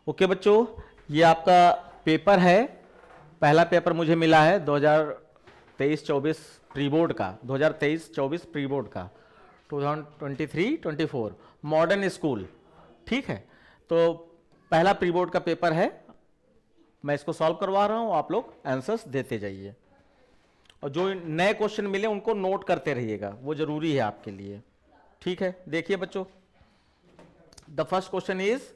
Okay बच्चों, ये आपका पेपर है। पहला पेपर मुझे मिला है 2023-24 प्री बोर्ड का, 2023-24 प्री बोर्ड का, 2023-24 मॉडर्न स्कूल। ठीक है, तो पहला प्री बोर्ड का पेपर है, मैं इसको सॉल्व करवा रहा हूं, आप लोग आंसर्स देते जाइए और जो नए क्वेश्चन मिले उनको नोट करते रहिएगा, वो जरूरी है आपके लिए। ठीक है, देखिए बच्चों, the first question is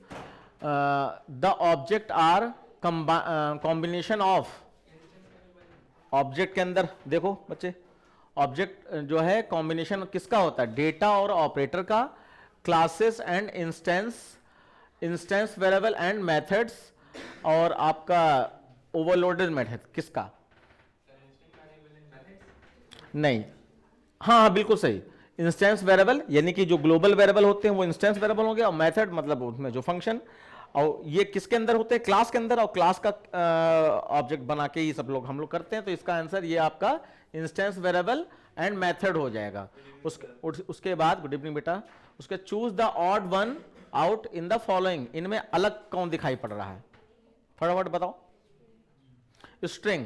the object are combination of. Object के अंदर देखो बच्चे, ऑब्जेक्ट जो है कॉम्बिनेशन किसका होता है? डेटा और ऑपरेटर का, classes and instance variable and methods, और आपका ओवरलोडेड मेथड किसका? नहीं, हाँ हाँ बिल्कुल सही। इंस्टेंस वेरिएबल यानी कि जो ग्लोबल वेरिएबल होते हैं वो इंस्टेंस वेरिएबल हो गया, और मेथड मतलब उसमें जो फंक्शन, और ये किसके अंदर होते हैं? क्लास के अंदर, और क्लास का ऑब्जेक्ट बना के ही सब लोग हम लोग करते हैं। तो इसका आंसर ये आपका इंस्टेंस वेरिएबल एंड मेथड हो जाएगा। उसके बाद, गुड इवनिंग बेटा, उसके choose the odd one out in the following. इनमें अलग कौन दिखाई पड़ रहा है? फटाफट बताओ। स्ट्रिंग,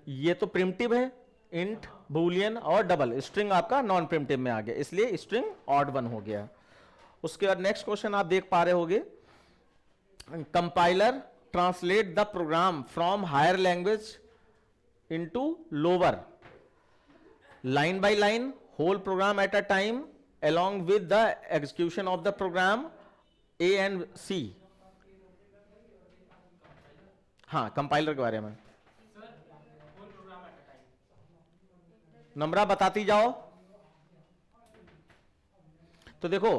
ये तो प्रिमिटिव है, इंट, बूलियन और डबल। स्ट्रिंग आपका नॉन प्रिमिटिव में आ गया, इसलिए स्ट्रिंग ऑड वन हो गया। उसके बाद नेक्स्ट क्वेश्चन आप देख पा रहे होगे, compiler translate the program from higher language into lower, line by line, whole program at a time, along with the execution of the program A and C। हाँ, कंपाइलर के बारे में नंबरा बताती जाओ। तो देखो,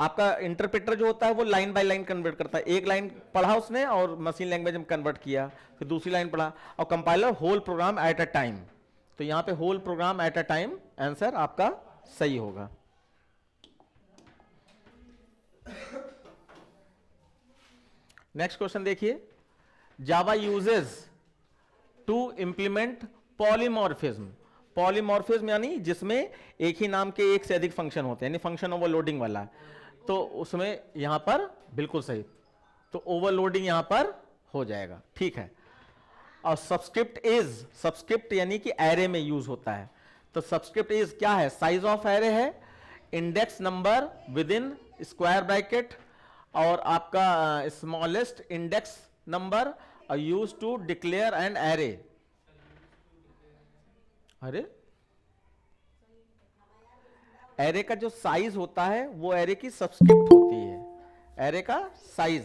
आपका इंटरप्रेटर जो होता है वो लाइन बाय लाइन कन्वर्ट करता है। एक लाइन पढ़ा उसने और मशीन लैंग्वेज में कन्वर्ट किया, फिर दूसरी लाइन पढ़ा, और compiler whole program at a time. तो यहां पे whole program at a time answer आपका सही होगा। नेक्स्ट क्वेश्चन देखिए, Java uses to implement polymorphism. Polymorphism यानी जिसमें एक ही नाम के एक से अधिक फंक्शन होते हैं, यानी फंक्शन ओवरलोडिंग वाला। तो उसमें यहां पर बिल्कुल सही, तो ओवरलोडिंग यहां पर हो जाएगा। ठीक है, और सब्सक्रिप्ट इज, सब्सक्रिप्ट यानी कि एरे में यूज होता है। तो सब्सक्रिप्ट इज क्या है? साइज ऑफ एरे है, index number within square bracket, और आपका smallest index number, use to declare an array. अरे, एरे का जो साइज होता है वो एरे की सब्सक्रिप्ट होती है, एरे का साइज।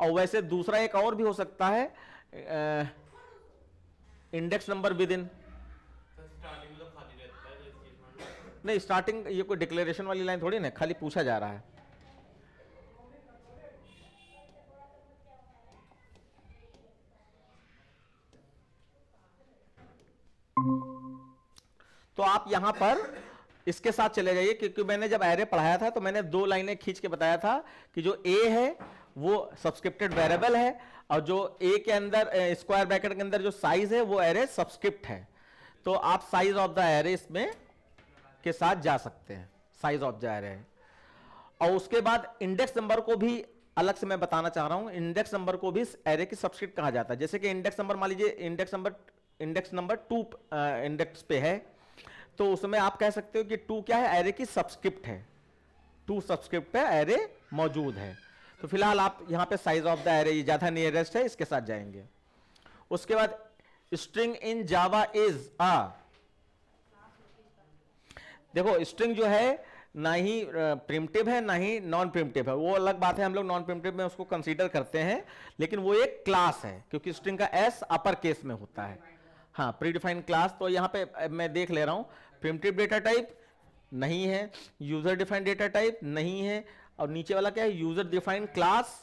और वैसे दूसरा एक और भी हो सकता है, इंडेक्स नंबर विद इन। नहीं, स्टार्टिंग ये कोई डिक्लेरेशन वाली लाइन थोड़ी ना, खाली पूछा जा रहा है। तो आप यहां पर इसके साथ चले जाइए, क्योंकि मैंने जब एरे पढ़ाया था तो मैंने दो लाइनें खींच के बताया था कि जो ए है वो सब्सक्रिप्टेड वेरिएबल है, और जो ए के अंदर स्क्वायर ब्रैकेट के अंदर जो साइज है वो एरे सब्सक्रिप्ट है। तो आप साइज ऑफ द एरे इसमें के साथ जा सकते हैं, साइज ऑफ द एरे। और उसके बाद इंडेक्स नंबर को भी अलग से मैं बताना चाह रहा हूं, इंडेक्स नंबर को भी एरे की सब्सक्रिप्ट कहा जाता है। जैसे कि इंडेक्स नंबर, मान लीजिए इंडेक्स नंबर 2 इंडेक्स पे है, तो उसमें आप कह सकते हो कि 2 क्या है? एरे की सब्सक्रिप्ट है, 2 सब्सक्रिप्ट पे एरे मौजूद है। तो फिलहाल आप यहां पे साइज ऑफ द एरे, ये ज्यादा नियरेस्ट है, इसके साथ जाएंगे। उसके बाद स्ट्रिंग इन जावा इज आ, देखो स्ट्रिंग जो है ना ही प्रिमिटिव है ना ही नॉन प्रिमिटिव है, वो अलग बात है, हम लोग नॉन प्रिमिटिव में उसको कंसीडर करते हैं, लेकिन वो एक क्लास है, क्योंकि स्ट्रिंग का एस अपर केस में होता है। हाँ, प्रीडिफाइंड क्लास। तो यहाँ पे मैं देख ले रहा हूँ, प्रिमिटिव डेटा टाइप नहीं है, यूजर डिफाइंड डेटा टाइप नहीं है, और नीचे वाला क्या है? User defined class,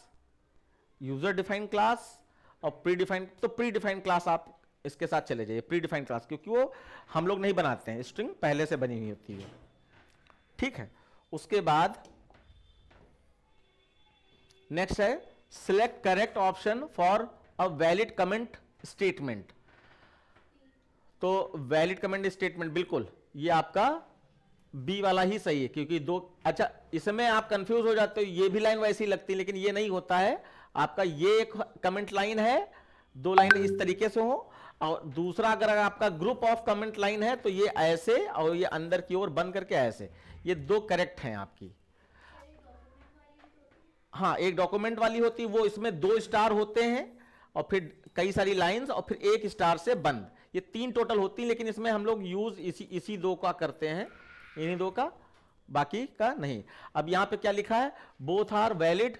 user defined class और प्रीडिफाइंड। तो प्रीडिफाइंड क्लास आप इसके साथ चले जाइए, प्रीडिफाइंड क्लास, क्योंकि वो हम लोग नहीं बनाते हैं, स्ट्रिंग पहले से बनी हुई होती है। ठीक है, उसके बाद नेक्स्ट है, select correct option for a valid comment statement. तो वैलिड कमेंट स्टेटमेंट, बिल्कुल ये आपका बी वाला ही सही है, क्योंकि दो, अच्छा इसमें आप कंफ्यूज हो जाते हो, ये भी लाइन वैसी लगती है, लेकिन ये नहीं होता है आपका। ये एक कमेंट लाइन है, दो लाइन इस तरीके से हो, और दूसरा अगर आपका ग्रुप ऑफ कमेंट लाइन है तो ये ऐसे, और ये अंदर की ओर बंद करके ऐसे, ये दो करेक्ट हैं आपकी। हाँ, एक डॉक्यूमेंट वाली होती है, वो इसमें 2 स्टार होते हैं और फिर कई सारी लाइंस और फिर 1 स्टार से बंद, ये 3 टोटल होती हैं, लेकिन इसमें हम लोग यूज इसी 2 का करते हैं, इन्हीं 2 का, बाकी का नहीं। अब यहां पे क्या लिखा है, बोथ आर वैलिड,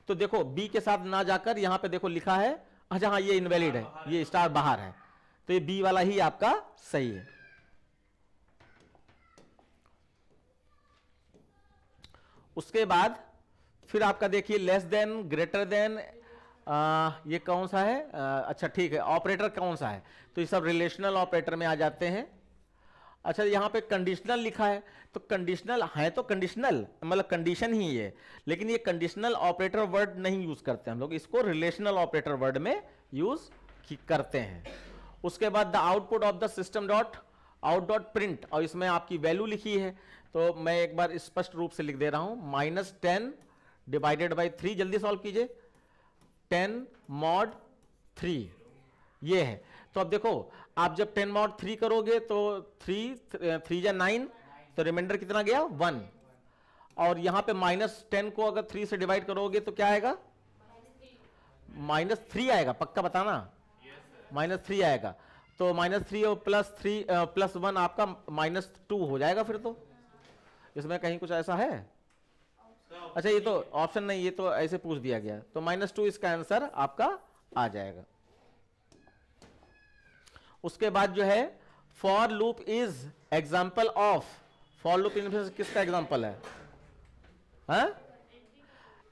तो देखो बी के साथ ना जाकर यहां पे देखो लिखा है, अच्छा हाँ ये इनवैलिड है, ये स्टार बाहर है, तो ये बी वाला ही आपका सही है। उसके बाद फिर आपका देखिए लेस देन, ग्रेटर देन, ये कौन सा है, अच्छा ठीक है, ऑपरेटर कौन सा है, तो ये सब रिलेशनल ऑपरेटर में आ जाते हैं। अच्छा यहां पे कंडीशनल लिखा है, तो कंडीशनल है तो कंडीशनल मतलब कंडीशन ही है, लेकिन ये कंडीशनल ऑपरेटर वर्ड नहीं यूज करते हम लोग, इसको रिलेशनल ऑपरेटर वर्ड में यूज करते हैं। उसके बाद the output of the system dot out dot print, और इसमें आपकी वैल्यू लिखी है, तो मैं एक बार स्पष्ट रूप से लिख दे रहा हूं, -10 डिवाइडेड बाई 3, जल्दी सॉल्व कीजिए, 10 mod 3 ये है। तो अब देखो आप जब 10 mod 3 करोगे तो 3 जा 9, तो रिमाइंडर कितना गया 1, और यहां पे -10 को अगर 3 से डिवाइड करोगे तो क्या आएगा, -3 आएगा, पक्का बताना, -3 आएगा, तो -3 और +1 आपका -2 हो जाएगा फिर, तो इसमें कहीं कुछ ऐसा है, अच्छा ये तो ऑप्शन नहीं, ये तो ऐसे पूछ दिया गया, तो -2 इसका आंसर आपका आ जाएगा। उसके बाद जो है for loop is example of, for loop इनमें किसका एग्जाम्पल है, हाँ?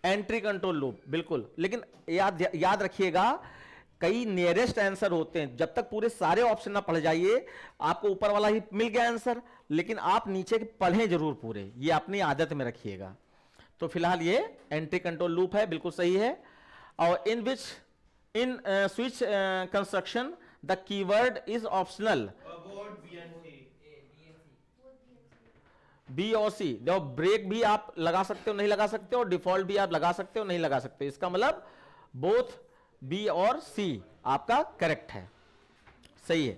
एंट्री कंट्रोल लूप, बिल्कुल, लेकिन याद रखिएगा कई नियरेस्ट आंसर होते हैं, जब तक पूरे सारे ऑप्शन ना पढ़ जाइए, आपको ऊपर वाला ही मिल गया आंसर, लेकिन आप नीचे के पढ़ें जरूर पूरे, ये अपनी आदत में रखिएगा। तो फिलहाल ये एंट्री कंट्रोल लूप है, बिल्कुल सही है। और in switch construction the keyword is optional, B और सी, देखो ब्रेक भी आप लगा सकते हो नहीं लगा सकते हो, डिफॉल्ट भी आप लगा सकते हो नहीं लगा सकते हो, इसका मतलब बोथ बी और सी आपका करेक्ट है, सही है,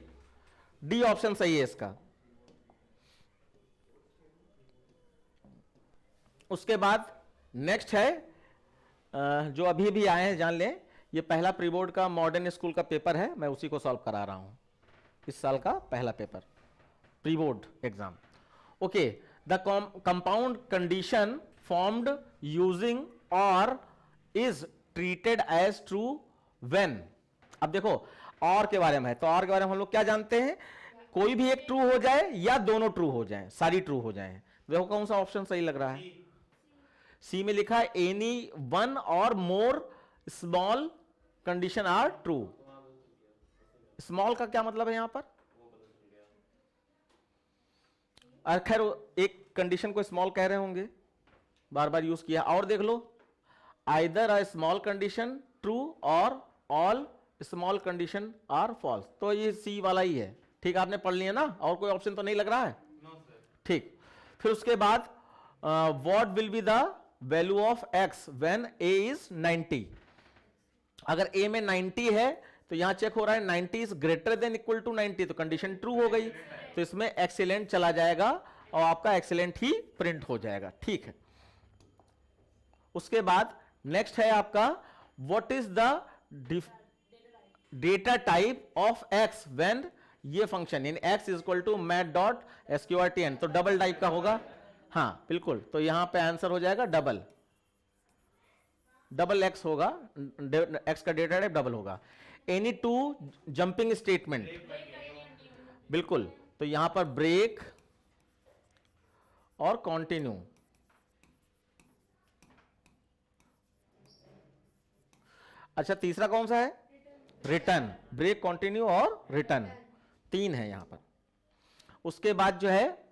डी ऑप्शन सही है इसका। उसके बाद नेक्स्ट है जो अभी भी आए हैं, जान लें, ये पहला प्री बोर्ड का मॉडर्न स्कूल का पेपर है, मैं उसी को सॉल्व करा रहा हूं, इस साल का पहला paper pre board exam. Okay, the compound condition formed using or is treated as true when. अब देखो और के बारे में है, तो और के बारे में हम लोग क्या जानते हैं, कोई भी एक ट्रू हो जाए या दोनों ट्रू हो जाए, सारी ट्रू हो जाए। देखो कौन सा ऑप्शन सही लग रहा है, सी में लिखा है any one or more small condition are true. Small का क्या मतलब है यहां पर, खैर एक कंडीशन को स्मॉल कह रहे होंगे, बार बार यूज किया। और देख लो, either a small condition true or all small condition are false, तो ये सी वाला ही है, ठीक, आपने पढ़ लिया ना, और कोई ऑप्शन तो नहीं लग रहा है, ठीक। फिर उसके बाद what will be the value of x when a is 90, अगर a में 90 है तो यहां चेक हो रहा है 90 is greater than equal to 90, तो कंडीशन ट्रू हो गई, तो इसमें एक्सीलेंट चला जाएगा और आपका एक्सीलेंट ही प्रिंट हो जाएगा, ठीक है। उसके बाद नेक्स्ट है आपका what is the data type of x when ये फंक्शन यानी x is equal to math dot sqrtn, तो डबल टाइप का होगा, हाँ बिल्कुल, तो यहां पे आंसर हो जाएगा डबल x होगा, x का डेटा टाइप डबल होगा। एनी टू जंपिंग स्टेटमेंट, बिल्कुल, तो यहां पर ब्रेक और कंटिन्यू। अच्छा तीसरा कौन सा है, रिटर्न, ब्रेक कंटिन्यू और रिटर्न, 3 है यहां पर। उसके बाद जो है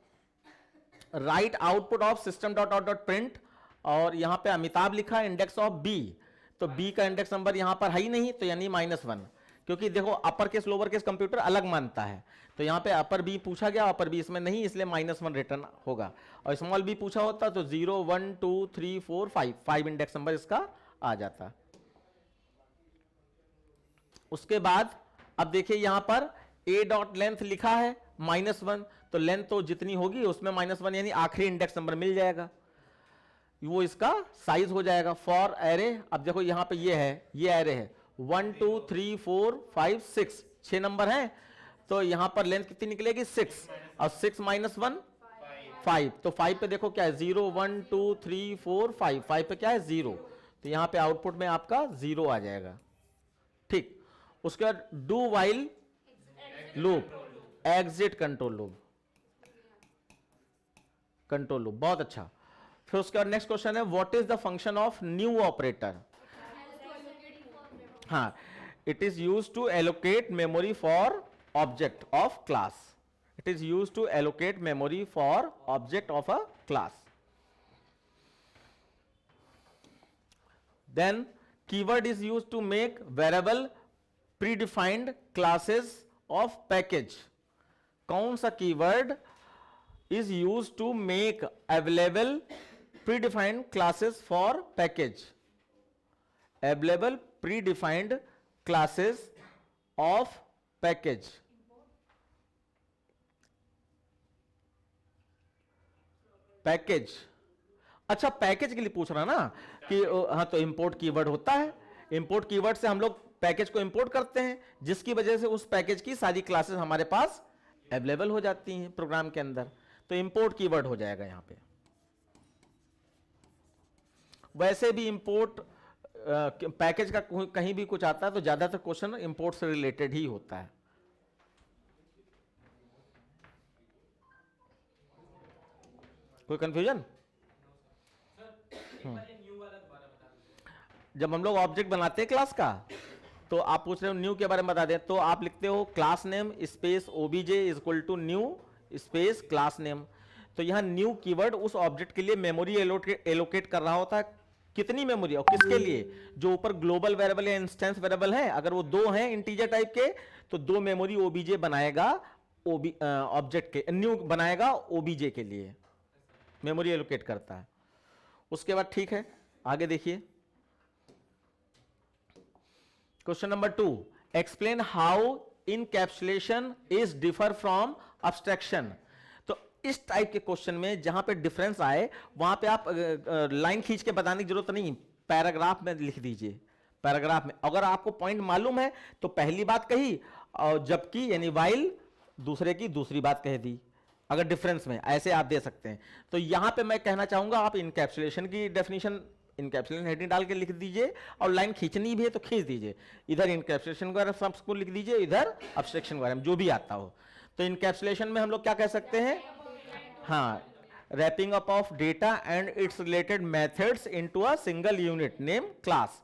right output of system dot out dot print, और यहां पे अमिताभ लिखा है इंडेक्स ऑफ बी, तो बी का इंडेक्स नंबर यहां पर है ही नहीं, तो यानी -1, क्योंकि देखो upper case lower case computer अलग मानता है, तो यहाँ पे अपर बी पूछा गया, अपर बी इसमें नहीं, इसलिए -1 रिटर्न होगा। और स्मॉल बी पूछा होता तो 0 1 2 3 4 5 5 इंडेक्स नंबर इसका आ जाता। उसके बाद अब देखिए यहां पर ए डॉट लेंथ लिखा है -1, तो लेंथ तो जितनी होगी उसमें -1 यानी आखिरी इंडेक्स नंबर मिल जाएगा, वो इसका साइज हो जाएगा। फॉर एरे, अब देखो यहां पे ये है, ये एरे है 1 2 3 4 5 6, 6 नंबर हैं, तो यहां पर लेंथ कितनी निकलेगी 6, और 6 - 1 5, तो 5 पे देखो क्या है 0 1 2 3 4 5, 5 पे क्या है 0, तो यहां पे आउटपुट में आपका 0 आ जाएगा। ठीक, उसके बाद do while loop, exit control loop, control loop, बहुत अच्छा। फिर उसके बाद नेक्स्ट क्वेश्चन है what is the function of new operator. हाँ, it is use to allocate memory for object of class, it is use to allocate memory for object of a class. Then keyword is use to make variable predefined classes of package. कौन सा keyword is used to make available predefined classes for package, available predefined classes of package, package. अच्छा, package के लिए पूछ रहा ना कि हाँ, तो इंपोर्ट कीवर्ड होता है, इंपोर्ट कीवर्ड से हम लोग पैकेज को इंपोर्ट करते हैं, जिसकी वजह से उस पैकेज की सारी क्लासेस हमारे पास अवेलेबल हो जाती हैं प्रोग्राम के अंदर, तो इंपोर्ट कीवर्ड हो जाएगा यहां पे। वैसे भी इंपोर्ट पैकेज का कहीं भी कुछ आता है तो ज्यादातर क्वेश्चन इंपोर्ट से रिलेटेड ही होता है। कोई कंफ्यूजन? जब हम लोग ऑब्जेक्ट बनाते हैं क्लास का, तो आप पूछ रहे हो न्यू के बारे में बता दें, तो आप लिखते हो class name space OBJ is equal to new space class name. तो यहां न्यू कीवर्ड उस ऑब्जेक्ट के लिए मेमोरी एलोकेट कर रहा होता है, कितनी मेमोरी और किसके लिए, जो ऊपर ग्लोबल वेरिएबल या इंस्टेंस वेरिएबल है, अगर वो 2 हैं इंटीजर टाइप के, तो 2 मेमोरी ओबीजे बनाएगा, ऑब्जेक्ट के न्यू बनाएगा ओबीजे के लिए, मेमोरी एलोकेट करता है। उसके बाद ठीक है, आगे देखिए question number 2, explain how encapsulation is differ from abstraction. तो इस टाइप के क्वेश्चन में जहां पे डिफरेंस आए वहां पे आप लाइन खींच के बताने की जरूरत नहीं, पैराग्राफ में लिख दीजिए। पैराग्राफ में अगर आपको पॉइंट मालूम है तो पहली बात कही, और जबकि यानी वाइल दूसरे की दूसरी बात कह दी, अगर डिफरेंस में ऐसे आप दे सकते हैं। तो यहां पे मैं कहना चाहूंगा आप इनकैप्सुलेशन की डेफिनेशन इनकैप्सुलेशन हेडिंग डाल के लिख दीजिए, और लाइन खींचनी भी है तो खींच दीजिए, इधर इनकैप्सुलेशन वगैरह सबको लिख दीजिए, इधर अब्स्ट्रैक्शन वगैरह जो भी आता हो। तो इनकैप्सुलेशन में हम लोग क्या कह सकते हैं, हाँ, wrapping up of data and its related methods into a single unit name class.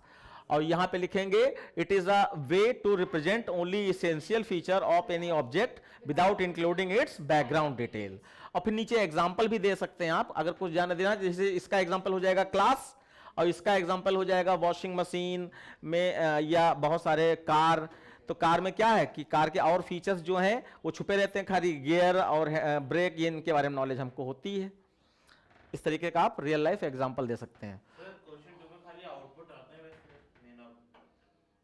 और यहां पे लिखेंगे it is a way to represent only essential feature of any object without including its background detail. और फिर नीचे example भी दे सकते हैं आप, अगर कुछ जाना देना, जैसे इसका एग्जांपल हो जाएगा क्लास, और इसका एग्जांपल हो जाएगा वॉशिंग मशीन में, या बहुत सारे कार। तो कार में क्या है कि कार के और फीचर्स जो हैं वो छुपे रहते हैं, खाली गियर और ब्रेक, ये इनके बारे में नॉलेज हमको होती है। इस तरीके का आप रियल लाइफ एग्जांपल दे सकते हैं।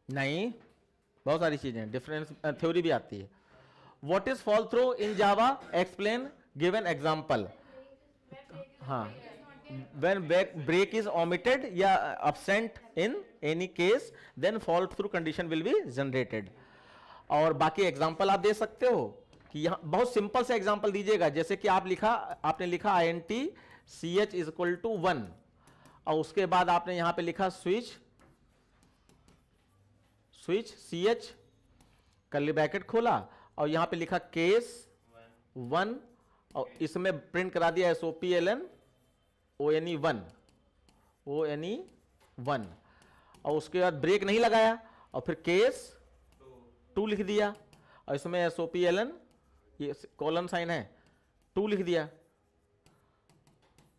नहीं, बहुत सारी चीजें, डिफरेंस थ्योरी भी आती है। What is fall through in Java, explain, give an example. हाँ, when break is omitted या absent in any case then fall through condition will be generated। और बाकी एग्जांपल आप दे सकते हो कि यहाँ बहुत सिंपल से एग्जांपल दीजिएगा, जैसे कि आपने लिखा int ch is equal to 1, और उसके बाद आपने यहां पे लिखा स्विच ch कर्ली ब्रैकेट खोला, और यहां पे लिखा केस 1, और इसमें प्रिंट करा दिया SOPLN ONE1 और उसके बाद ब्रेक नहीं लगाया, और फिर केस 2 लिख दिया, और इसमें SOPLN, ये कॉलन साइन है, 2 लिख दिया,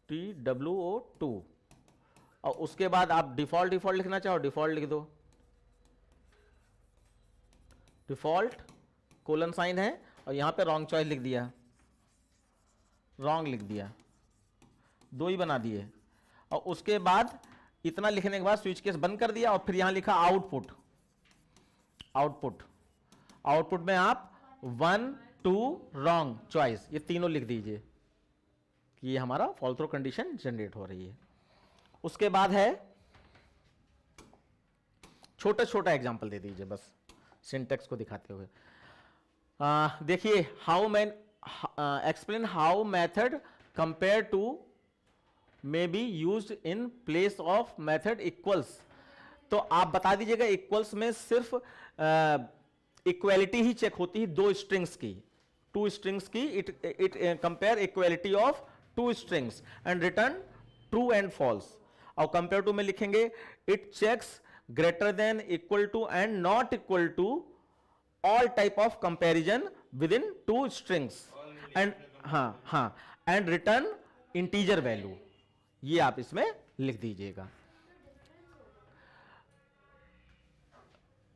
TWO2, और उसके बाद आप डिफॉल्ट लिखना चाहो डिफॉल्ट लिख दो, डिफॉल्ट कोलन साइन है और यहां पे रॉन्ग चॉइस लिख दिया, रॉन्ग लिख दिया, दो ही बना दिए। और उसके बाद इतना लिखने के बाद स्विच केस बंद कर दिया और फिर यहां लिखा आउटपुट। आउटपुट आउटपुट में आप 1 2 रॉन्ग चॉइस ये तीनों लिख दीजिए कि ये हमारा फॉल थ्रू कंडीशन जनरेट हो रही है। उसके बाद है छोटा छोटा एग्जांपल दे दीजिए बस सिंटेक्स को दिखाते हुए। देखिए how man explain how method compare to may be used in place of method equals. तो आप बता दीजिएगा इक्वल्स में सिर्फ इक्वालिटी ही चेक होती है दो स्ट्रिंग्स की, टू स्ट्रिंग्स की। It compare equality of two strings and return true and false. और कंपेयर टू में लिखेंगे it checks greater than equal to and not equal to all type of comparison within two strings and and return integer value. ये आप इसमें लिख दीजिएगा।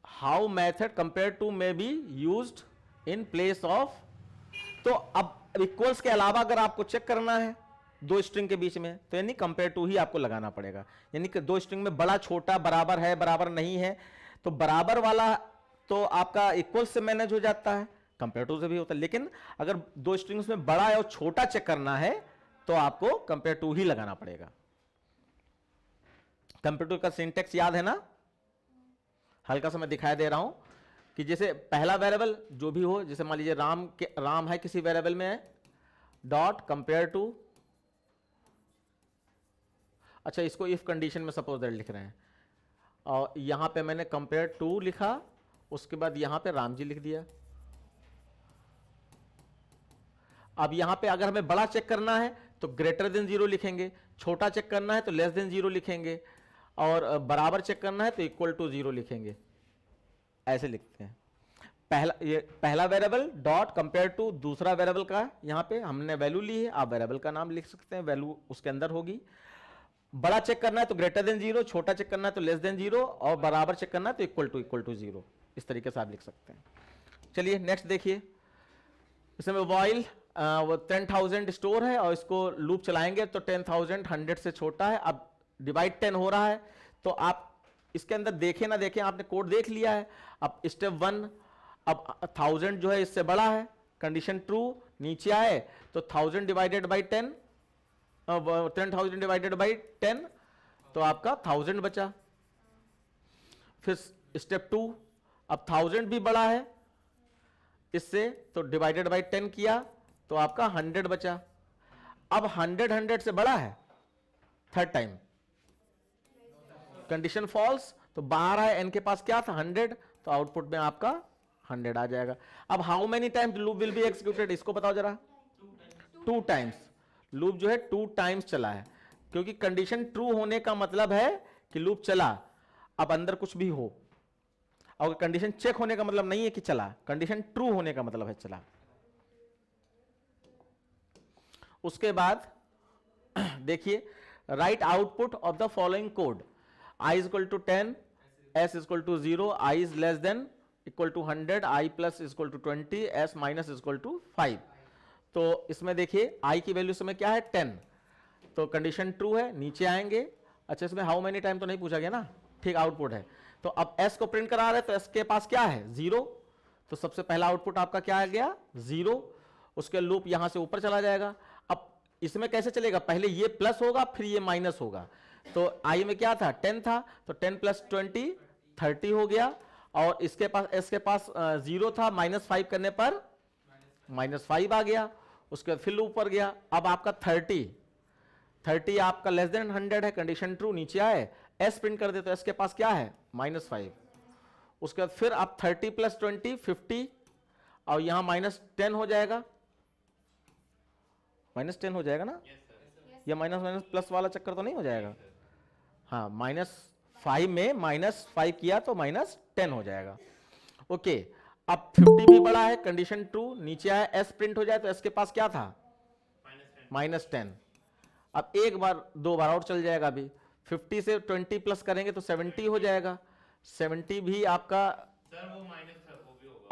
How method compare to may be used in place of. तो अब equals के अलावा अगर आपको चेक करना है दो स्ट्रिंग के बीच में तो यानी कंपेयर टू ही आपको लगाना पड़ेगा। यानी कि दो स्ट्रिंग में बड़ा छोटा बराबर है बराबर नहीं है, तो बराबर वाला तो आपका इक्वल से मैनेज हो जाता है, कंपेयर टू से भी होता है। लेकिन अगर दो स्ट्रिंग्स में बड़ा है और छोटा चेक करना है तो आपको कंपेयर टू ही लगाना पड़ेगा। कंपेयर टू का सिंटेक्स याद है ना? हल्का सा मैं दिखाई दे रहा हूं कि जैसे पहला वेरिएबल जो भी हो, जैसे मान लीजिए राम है किसी वेरिएबल में, डॉट कंपेयर टू। अच्छा, इसको इफ कंडीशन में सपोज दैट लिख रहे हैं और यहां पे मैंने कंपेयर टू लिखा, उसके बाद यहां पे राम जी लिख दिया। अब यहां पे अगर हमें बड़ा चेक करना है तो ग्रेटर देन 0 लिखेंगे, छोटा चेक करना है तो लेस देन 0 लिखेंगे, और बराबर चेक करना है तो इक्वल टू 0 लिखेंगे। ऐसे लिखते हैं। पहला वेरिएबल डॉट कंपेयर टू दूसरा वेरिएबल का, यहां पे हमने वैल्यू ली है, आप वेरिएबल का नाम लिख सकते हैं, वैल्यू उसके अंदर होगी। बड़ा चेक करना है तो ग्रेटर देन 0, छोटा चेक करना है तो लेस देन 0, और बराबर चेक करना है तो इक्वल टू 0। इस तरीके से आप लिख सकते हैं। चलिए नेक्स्ट देखिए, इसमें व्हाइल वो 10,000 स्टोर है और इसको लूप चलाएंगे तो 10,000 100 से छोटा है। अब डिवाइड 10 हो रहा है तो आप इसके अंदर देखें ना देखें, आपने कोड देख लिया है। अब स्टेप 1, अब 1000 जो है इससे बड़ा है, कंडीशन ट्रू, नीचे आए तो 1000 डिवाइडेड बाई 10, 10,000 डिवाइडेड बाई 10 तो आपका 1000 बचा। फिर स्टेप 2, अब 1000 भी बड़ा है इससे तो डिवाइडेड बाई 10 किया तो आपका 100 बचा। अब 100 से बड़ा है थर्ड टाइम, कंडीशन फॉल्स, तो बाहर है n के पास क्या था 100, तो आउटपुट में आपका 100 आ जाएगा। अब how many times loop will be executed, इसको बताओ जरा। 2 टाइम्स लूप जो है 2 टाइम्स चला है, क्योंकि कंडीशन ट्रू होने का मतलब है कि लूप चला। अब अंदर कुछ भी हो, और कंडीशन चेक होने का मतलब नहीं है कि चला, कंडीशन ट्रू होने का मतलब है चला। उसके बाद देखिए, right output of the following code, i is equal to 10, s is equal to 0, i is less than equal to 100, i plus is equal to 20, s minus is equal to 5। तो इसमें देखिए i की value समय क्या है 10, तो condition true है, नीचे आएंगे। अच्छा, इसमें हाउ मेनी टाइम तो नहीं पूछा गया ना, ठीक, आउटपुट है। तो अब s को प्रिंट करा रहे हैं तो s के पास क्या है 0, तो सबसे पहला आउटपुट आपका क्या आ गया 0। उसके लूप यहां से ऊपर चला जाएगा। अब इसमें कैसे चलेगा, पहले ये प्लस होगा फिर ये माइनस होगा। तो i में क्या था 10 था, तो 10 प्लस 20 30 हो गया, और इसके पास s के पास 0 था, -5 करने पर -5 आ गया। उसके बाद फिर ऊपर गया। अब आपका 30 आपका लेस देन 100 है, कंडीशन ट्रू, नीचे आए s प्रिंट कर दे तो s के पास क्या है -5। उसके बाद फिर आप 30 प्लस 20 50, और यहां -10 हो जाएगा, -10 हो जाएगा ना, या माइनस प्लस वाला चक्कर तो नहीं हो जाएगा। हाँ, -5 में -5 किया तो -10 हो जाएगा। ओके, अब 50 भी बड़ा है, कंडीशन ट्रू, नीचे आया s प्रिंट हो जाए तो s के पास क्या था -10। अब एक बार दो बार और चल जाएगा। अभी 50 से 20 प्लस करेंगे तो 70 हो जाएगा, 70 भी आपका सर वो माइनस वो भी होगा।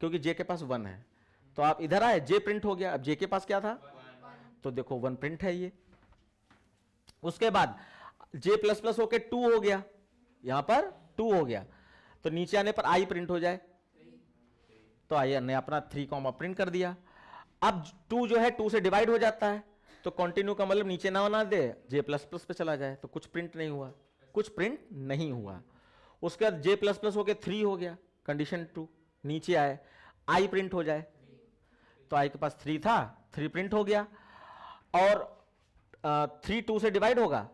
क्योंकि जे के पास 1 है, तो आप इधर आए, जे प्रिंट हो गया। अब जे के पास क्या था, तो देखो 1 प्रिंट है ये। उसके बाद जे प्लस प्लस होके 2 हो गया, यहां पर 2 हो गया, तो नीचे आने पर आई प्रिंट हो जाए, तो आई ने अपना 3 कॉमा प्रिंट कर दिया। अब 2 जो है 2 से डिवाइड हो जाता है, तो कंटिन्यू का मतलब नीचे ना होना दे, जे प्लस प्लस पे चला जाए, तो कुछ प्रिंट नहीं हुआ, कुछ प्रिंट नहीं हुआ। उसके बाद जे प्लस प्लस होके 3 हो गया, कंडीशन 2, नीचे आए आई प्रिंट हो जाए, तो आई के पास 3 था, 3 प्रिंट हो गया। और 3 2 से डिवाइड होगा,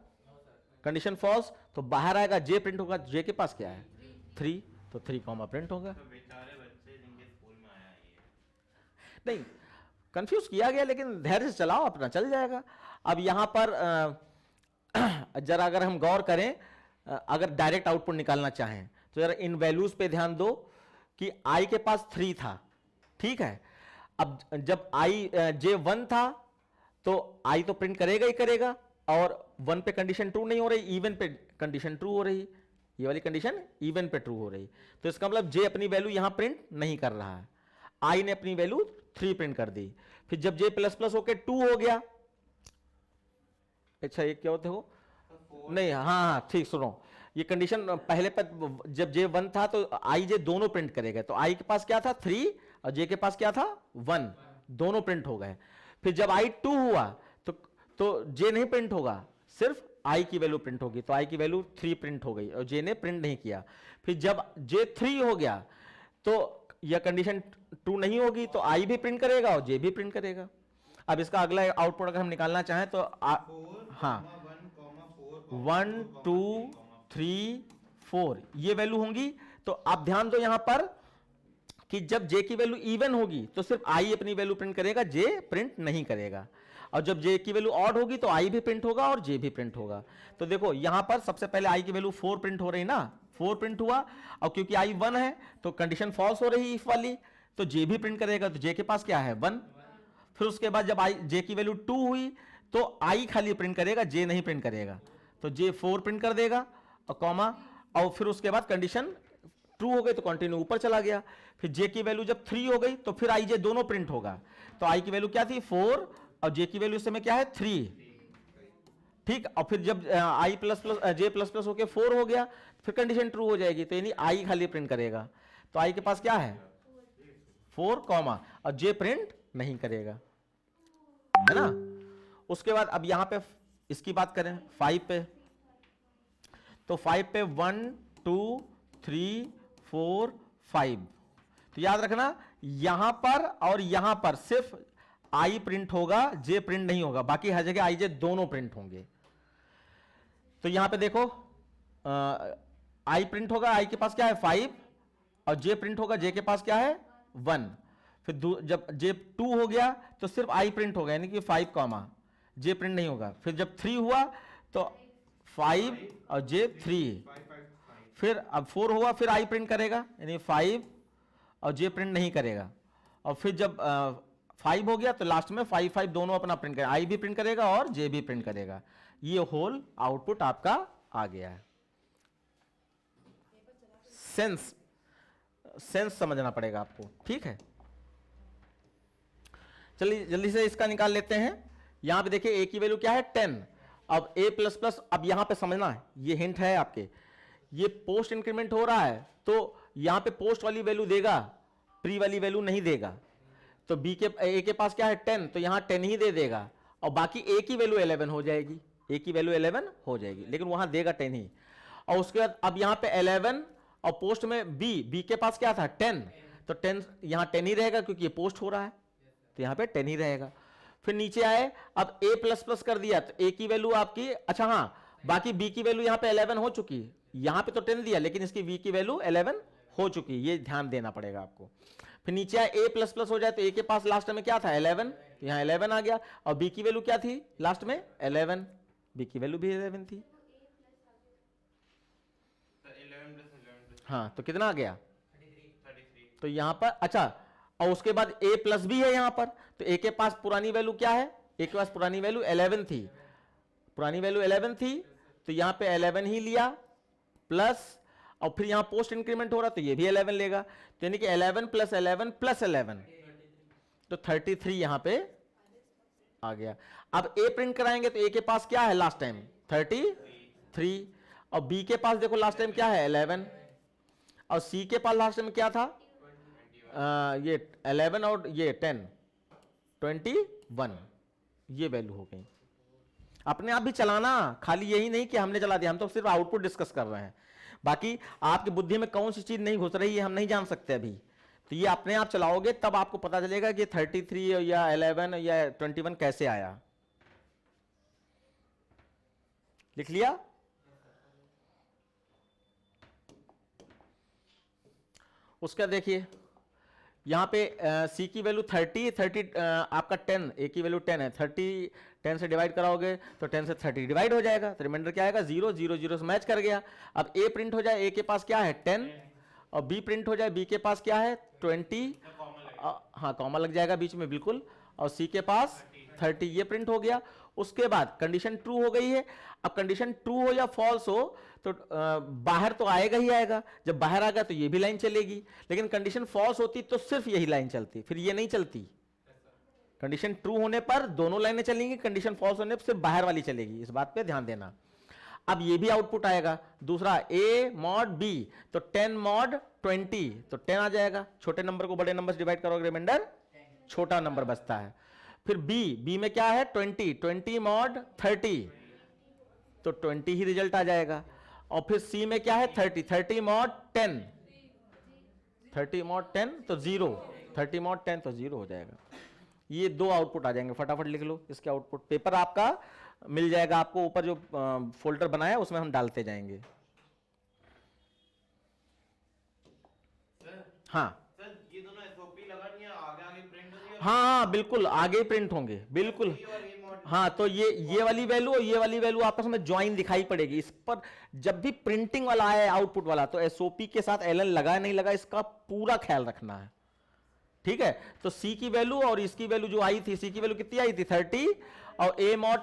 कंडीशन फॉल्स, तो बाहर आएगा जे प्रिंट होगा, जे के पास क्या है 3, तो 3 कॉमा प्रिंट होगा। तो बेचारे बच्चे जिनके स्कूल में आया ये नहीं, कंफ्यूज किया गया, लेकिन धैर्य से चलाओ, अपना चल जाएगा। अब यहां पर जरा अगर हम गौर करें, अगर डायरेक्ट आउटपुट निकालना चाहें तो जरा इन वैल्यूज पे ध्यान दो कि आई के पास 3 था, ठीक है। अब जब आई जे 1 था तो आई तो प्रिंट करेगा ही करेगा, और 1 पे कंडीशन ट्रू नहीं हो रही, इवन पे कंडीशन ट्रू हो रही, ये वाली कंडीशन इवन पे ट्रू हो रही, तो इसका मतलब जे अपनी वैल्यू यहां प्रिंट नहीं कर रहा है, आई ने अपनी वैल्यू 3 प्रिंट कर दी। फिर जब जे प्लस प्लस होके 2 हो गया, अच्छा ये क्या होते हो, नहीं हाँ हाँ ठीक, सुनो, ये कंडीशन पहले पर जब जे 1 था तो आई जे दोनों प्रिंट करेगा, तो आई के पास क्या था 3 और जे के पास क्या था 1, दोनों प्रिंट हो गए। फिर जब आई 2 हुआ तो जे नहीं प्रिंट होगा, सिर्फ आई की वैल्यू प्रिंट होगी, तो आई की वैल्यू 3 प्रिंट हो गई और जे ने प्रिंट नहीं किया। फिर जब जे 3 हो गया तो यह कंडीशन ट्रू नहीं होगी, तो आई भी प्रिंट करेगा और जे भी प्रिंट करेगा। अब इसका अगला आउटपुट अगर हम निकालना चाहें तो हाँ 1 2 3 4 ये वैल्यू होंगी। तो आप ध्यान दो यहां पर कि जब जे की वैल्यू इवन होगी तो सिर्फ आई अपनी वैल्यू प्रिंट करेगा, जे प्रिंट नहीं करेगा, और जब जे की वैल्यू ऑड होगी तो आई भी प्रिंट होगा और जे भी प्रिंट होगा। तो देखो यहां पर सबसे पहले आई की वैल्यू 4 प्रिंट हो रही ना, 4 प्रिंट हुआ, और क्योंकि आई 1 है तो कंडीशन फॉल्स हो रही इफ वाली, तो जे भी प्रिंट करेगा, तो जे के पास क्या है 1। फिर उसके बाद जब आई जे की वैल्यू 2 हुई तो आई खाली प्रिंट करेगा, जे नहीं प्रिंट करेगा, तो जे 4 प्रिंट कर देगा और कॉमा, और फिर उसके बाद कंडीशन ट्रू हो गई तो कंटिन्यू ऊपर चला गया। फिर जे की वैल्यू जब 3 हो गई तो फिर आई जे दोनों प्रिंट होगा, तो आई की वैल्यू क्या थी 4 और जे की वैल्यू इस समय क्या है 3, ठीक। और फिर जब आई प्लस प्लस जे प्लस प्लस होके 4 हो गया, फिर कंडीशन ट्रू हो जाएगी, तो यानी आई खाली प्रिंट करेगा, तो आई के पास क्या है 4 कॉमा, और जे प्रिंट नहीं करेगा, है ना। उसके बाद अब यहां पे इसकी बात करें 5 पे, तो 5 पे 1 2 3 4 5, तो याद रखना यहां पर और यहां पर सिर्फ आई प्रिंट होगा, जे प्रिंट नहीं होगा, बाकी हर जगह आई जे दोनों प्रिंट होंगे। तो यहां पे देखो आई प्रिंट होगा, आई के पास क्या है 5, और जे प्रिंट होगा, जे के पास क्या है 1। फिर जब जे 2 हो गया तो सिर्फ आई प्रिंट होगा, यानी कि 5 कॉमा, जे प्रिंट नहीं होगा। फिर जब 3 हुआ तो 5 और जे 3, फिर अब 4 हुआ, फिर आई प्रिंट करेगा, यानी 5 और जे प्रिंट नहीं करेगा। और फिर जब 5 हो गया तो लास्ट में 5 5 दोनों अपना प्रिंट करेगा, आई भी प्रिंट करेगा और जे भी प्रिंट करेगा। ये होल आउटपुट आपका आ गया है। सेंस समझना पड़ेगा आपको, ठीक है। चलिए जल्दी से इसका निकाल लेते हैं। यहां पे देखिए ए की वैल्यू क्या है 10, अब ए प्लस प्लस, अब यहां पे समझना है, ये हिंट है आपके, ये पोस्ट इंक्रीमेंट हो रहा है तो यहां पे पोस्ट वाली वैल्यू देगा, प्री वाली वैल्यू नहीं देगा। तो बी के ए के पास क्या है 10, तो यहां 10 ही दे देगा, और बाकी ए की वैल्यू 11 हो जाएगी, ए की वैल्यू 11 हो जाएगी, लेकिन वहां देगा 10 ही। और उसके बाद अब यहां पे 11 और पोस्ट में बी के पास क्या था 10, तो 10 यहां 10 ही रहेगा क्योंकि ये पोस्ट हो रहा है, तो यहां पे 10 ही रहेगा। फिर नीचे आए, अब a प्लस प्लस कर दिया तो a की वैल्यू आपकी, अच्छा हाँ, बाकी b की वैल्यू यहां पे 11 हो चुकी है, यहां पे तो 10 दिया लेकिन इसकी v की वैल्यू 11 हो चुकी है, ये ध्यान देना पड़ेगा आपको। फिर नीचे आए a प्लस प्लस हो जाए तो a के पास लास्ट में क्या था 11, तो यहां 11 आ गया, और b की वैल्यू क्या थी लास्ट में 11, b की वैल्यू भी 11 थी, हाँ तो कितना आ गया 33। तो यहां पर अच्छा, और उसके बाद a प्लस भी है यहां पर, तो a के पास पुरानी वैल्यू क्या है, a के पास पुरानी वैल्यू 11 थी, पुरानी वैल्यू 11 थी, तो यहां पे 11 ही लिया प्लस, और फिर यहाँ पोस्ट इंक्रीमेंट हो रहा तो ये भी 11 लेगा, तो यानी कि 11 प्लस 11 प्लस 11, तो 33 यहाँ पे आ गया। अब ए प्रिंट कराएंगे तो ए के पास क्या है लास्ट टाइम 33, और बी के पास देखो लास्ट टाइम क्या है 11, और सी के पास लास्ट टाइम क्या था ये 11 और ये 10 21, ये वैल्यू हो गई। अपने आप भी चलाना, खाली यही नहीं कि हमने चला दिया, हम तो सिर्फ आउटपुट डिस्कस कर रहे हैं, बाकी आपकी बुद्धि में कौन सी चीज नहीं घुस रही है हम नहीं जान सकते अभी। तो ये अपने आप चलाओगे तब आपको पता चलेगा कि 33 या 11 या 21 कैसे आया। लिख लिया? उसका देखिए यहां पे सी की वैल्यू 30 आपका 10, ए की वैल्यू 10 है, 10 से डिवाइड कराओगे तो 10 से 30 डिवाइड हो जाएगा, तो रिमाइंडर क्या आएगा 0 0 0 से मैच कर गया। अब ए प्रिंट हो जाए, ए के पास क्या है 10, और बी प्रिंट हो जाए, बी के पास क्या है 20, हाँ कॉमा लग जाएगा बीच में बिल्कुल, और सी के पास 30, ये प्रिंट हो गया। उसके बाद कंडीशन ट्रू हो गई है। अब कंडीशन ट्रू हो या फॉल्स हो तो बाहर तो आएगा ही आएगा, जब बाहर आ गया तो ये भी लाइन चलेगी, लेकिन कंडीशन फॉल्स होती तो सिर्फ यही लाइन चलती, फिर ये नहीं चलती। कंडीशन ट्रू होने पर दोनों लाइनें चलेंगी, कंडीशन फॉल्स होने पर सिर्फ बाहर वाली चलेगी, इस बात पे ध्यान देना। अब ये भी आउटपुट आएगा दूसरा a मॉड b, तो 10 मॉड 20, तो 10 आ जाएगा। छोटे नंबर को बड़े नंबर से डिवाइड करोगे रिमाइंडर छोटा नंबर बचता है। फिर b में क्या है 20 मॉड 30, तो 20 ही रिजल्ट आ जाएगा। और फिर c में क्या है 30 मॉड 10, 30 मॉड 10 तो 0, 30 मॉड 10 तो 0 हो जाएगा। ये दो आउटपुट आ जाएंगे, फटाफट लिख लो इसके आउटपुट। पेपर आपका मिल जाएगा आपको, ऊपर जो फोल्डर बनाया उसमें हम डालते जाएंगे। हाँ सर ये दोनों एसओपी लगा नहीं है, आगे आगे प्रिंट होगी। हाँ बिल्कुल आगे प्रिंट होंगे बिल्कुल। हाँ तो ये वाली वैल्यू और ये वाली वैल्यू आपस में ज्वाइन दिखाई पड़ेगी। इस पर जब भी प्रिंटिंग वाला है आउटपुट वाला तो एसओपी के साथ एलएन लगा नहीं लगा इसका पूरा ख्याल रखना है, ठीक है। तो सी की वैल्यू और इसकी वैल्यू जो आई थी, सी की वैल्यू कितनी आई थी 30, और ए मॉड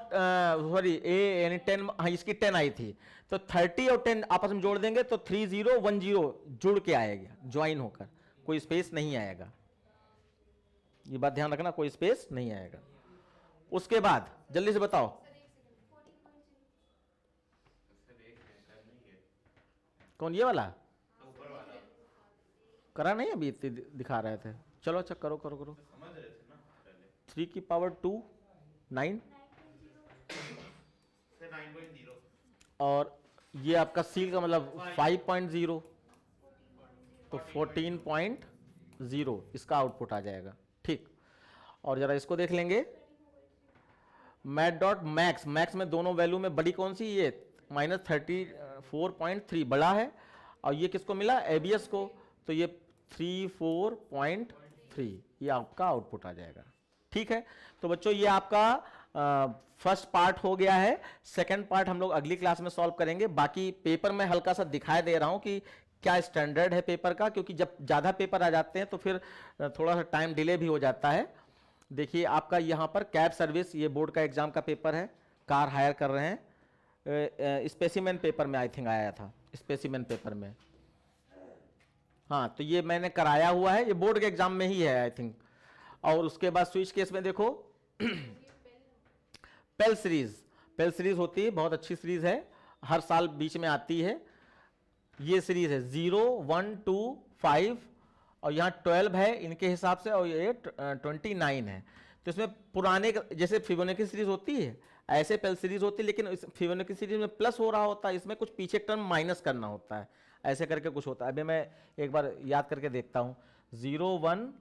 सॉरी ए यानी 10, हाँ इसकी 10 आई थी, तो 30 और 10 आपस में जोड़ देंगे तो 3010 जुड़ के आएगा ज्वाइन होकर, कोई स्पेस नहीं आएगा। ये बात ध्यान रखना, कोई स्पेस नहीं आएगा। उसके बाद जल्दी से बताओ कौन ये वाला करा नहीं, अभी दिखा रहे थे। चलो अच्छा करो करो करो। 3 की पावर 2 9, और ये आपका सील का मतलब 5.0 तो 14.0 इसका आउटपुट आ जाएगा, ठीक। और जरा इसको देख लेंगे मैट डॉट मैक्स, मैक्स में दोनों वैल्यू में बड़ी कौन सी, ये -34.3 बड़ा है, और ये किसको मिला एबीएस को, तो ये 34.3 ये आपका आउटपुट आ जाएगा, ठीक है। तो बच्चों ये आपका फर्स्ट पार्ट हो गया है। सेकंड पार्ट हम लोग अगली क्लास में सॉल्व करेंगे। बाकी पेपर में हल्का सा दिखाई दे रहा हूं कि क्या स्टैंडर्ड है पेपर का, क्योंकि जब ज़्यादा पेपर आ जाते हैं तो फिर थोड़ा सा टाइम डिले भी हो जाता है। देखिए आपका यहाँ पर कैब सर्विस, ये बोर्ड का एग्जाम का पेपर है, कार हायर कर रहे हैं, स्पेसिमेन पेपर में आई थिंक आया था, स्पेसिमेन पेपर में, हाँ तो ये मैंने कराया हुआ है, ये बोर्ड के एग्जाम में ही है आई थिंक। और उसके बाद स्विच केस में देखो पेल सीरीज होती है, बहुत अच्छी सीरीज है, हर साल बीच में आती है। ये सीरीज है 0 1 2 5 और यहाँ 12 है इनके हिसाब से, और ये 29 है। तो इसमें पुराने जैसे फिबोनाची सीरीज होती है ऐसे पेल सीरीज होती है, लेकिन इस फिबोनाची सीरीज में प्लस हो रहा होता है, इसमें कुछ पीछे टर्म माइनस करना होता है, ऐसे करके कुछ होता है। अभी मैं एक बार याद करके देखता हूँ, 0 1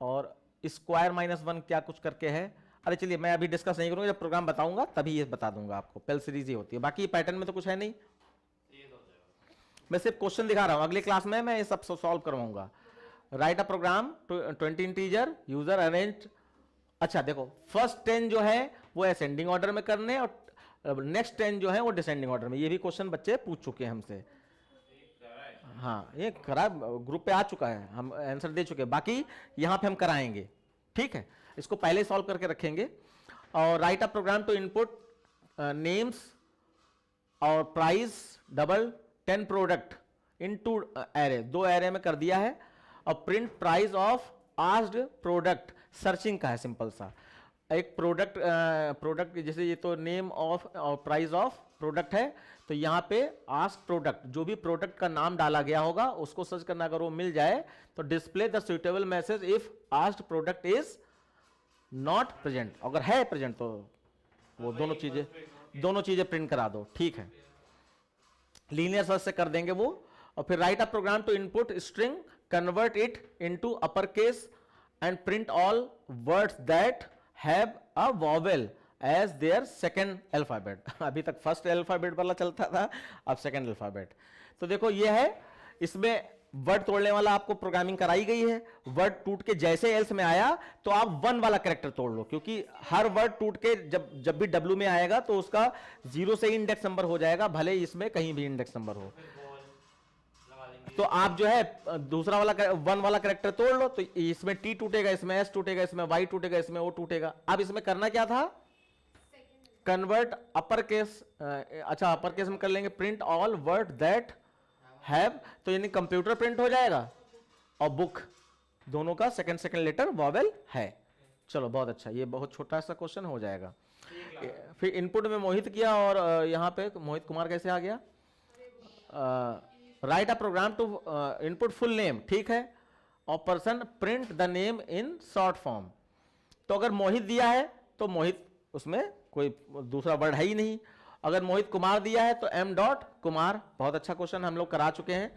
और स्क्वायर -1 क्या कुछ करके है। अरे चलिए मैं अभी डिस्कस नहीं करूँगा, जब प्रोग्राम बताऊंगा तभी ये बता दूंगा आपको। पेल सीरीज ही होती है, बाकी पैटर्न में तो कुछ है नहीं, मैं सिर्फ क्वेश्चन दिखा रहा हूँ। अगली क्लास में मैं ये सब सॉल्व करवाऊंगा। Right a programme 20 integer user arrange. अच्छा देखो फर्स्ट 10 जो है वो असेंडिंग ऑर्डर में करने, और नेक्स्ट 10 जो है वो डिसेंडिंग ऑर्डर में। ये भी क्वेश्चन बच्चे पूछ चुके हैं हमसे, हाँ ये खराब ग्रुप पे आ चुका है, हम आंसर दे चुके हैं, बाकी यहाँ पे हम कराएंगे, ठीक है। इसको पहले सॉल्व करके रखेंगे। और write a program to input names और price double 10 product into array, 2 array में कर दिया है। और print price of asked product, searching का है सिंपल सा। एक प्रोडक्ट जैसे ये तो नेम ऑफ और प्राइस ऑफ प्रोडक्ट है, तो यहाँ पे आस्क प्रोडक्ट, जो भी प्रोडक्ट का नाम डाला गया होगा उसको सर्च करना, अगर वो मिल जाए तो display the suitable message if asked product is not present, अगर है प्रेजेंट तो वो दोनों चीजें प्रिंट करा दो, ठीक है। लीनियर सर्च से कर देंगे वो। और फिर write a program to input string, convert it into upper case and print all words that have a vowel as their second alphabet. अभी तक फर्स्ट अल्फाबेट वाला चलता था, अब सेकेंड अल्फाबेट। तो देखो ये है, इसमें वर्ड तोड़ने वाला आपको प्रोग्रामिंग कराई गई है। वर्ड टूट के जैसे एल्स में आया तो आप 1 वाला कैरेक्टर तोड़ लो, क्योंकि हर वर्ड टूट के जब भी W में आएगा तो उसका 0 से ही इंडेक्स नंबर हो जाएगा, भले इसमें कहीं भी इंडेक्स नंबर हो। तो आप जो है दूसरा वाला 1 वाला कैरेक्टर तोड़ लो, तो इसमें T टूटेगा, इसमें S टूटेगा, इसमें Y टूटेगा, इसमें O टूटेगा। अब इसमें करना क्या था, कन्वर्ट अपर केस, अच्छा अपर केस में कर लेंगे, print all word that have, तो यानी कंप्यूटर प्रिंट हो जाएगा और बुक दोनों का सेकंड लेटर वॉवेल है। चलो बहुत अच्छा, ये बहुत छोटा सा क्वेश्चन हो जाएगा। फिर इनपुट में मोहित किया, और यहाँ पे मोहित कुमार कैसे आ गया, write a program to input full name, ठीक है, और person print the name in short form. तो अगर मोहित दिया है तो मोहित, उसमें कोई दूसरा वर्ड है ही नहीं। अगर मोहित कुमार दिया है तो m डॉट कुमार, बहुत अच्छा क्वेश्चन हम लोग करा चुके हैं।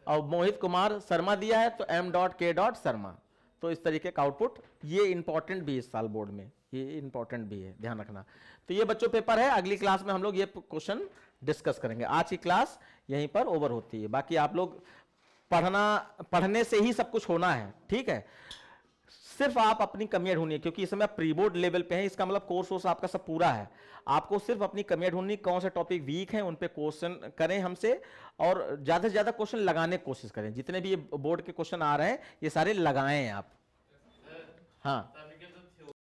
और मोहित कुमार शर्मा दिया है तो m dot k dot Sharma. तो इस तरीके का आउटपुट, ये इंपॉर्टेंट भी है इस साल बोर्ड में, ये इंपॉर्टेंट भी है, ध्यान रखना। तो ये बच्चों पेपर है, अगली क्लास में हम लोग ये क्वेश्चन डिस्कस करेंगे। आज की क्लास यहीं पर ओवर होती है, बाकी आप लोग पढ़ने से ही सब कुछ होना है, ठीक है। सिर्फ आप अपनी कमियां ढूंढिए, क्योंकि इस समय आप प्री बोर्ड लेवल पे हैं, इसका मतलब कोर्स आपका सब पूरा है। आपको सिर्फ अपनी कमियां ढूंढनी, कौन से टॉपिक वीक हैं उन पे क्वेश्चन करें हमसे, और ज्यादा से ज्यादा क्वेश्चन लगाने की कोशिश करें। जितने भी ये बोर्ड के क्वेश्चन आ रहे हैं ये सारे लगाएं आप। हाँ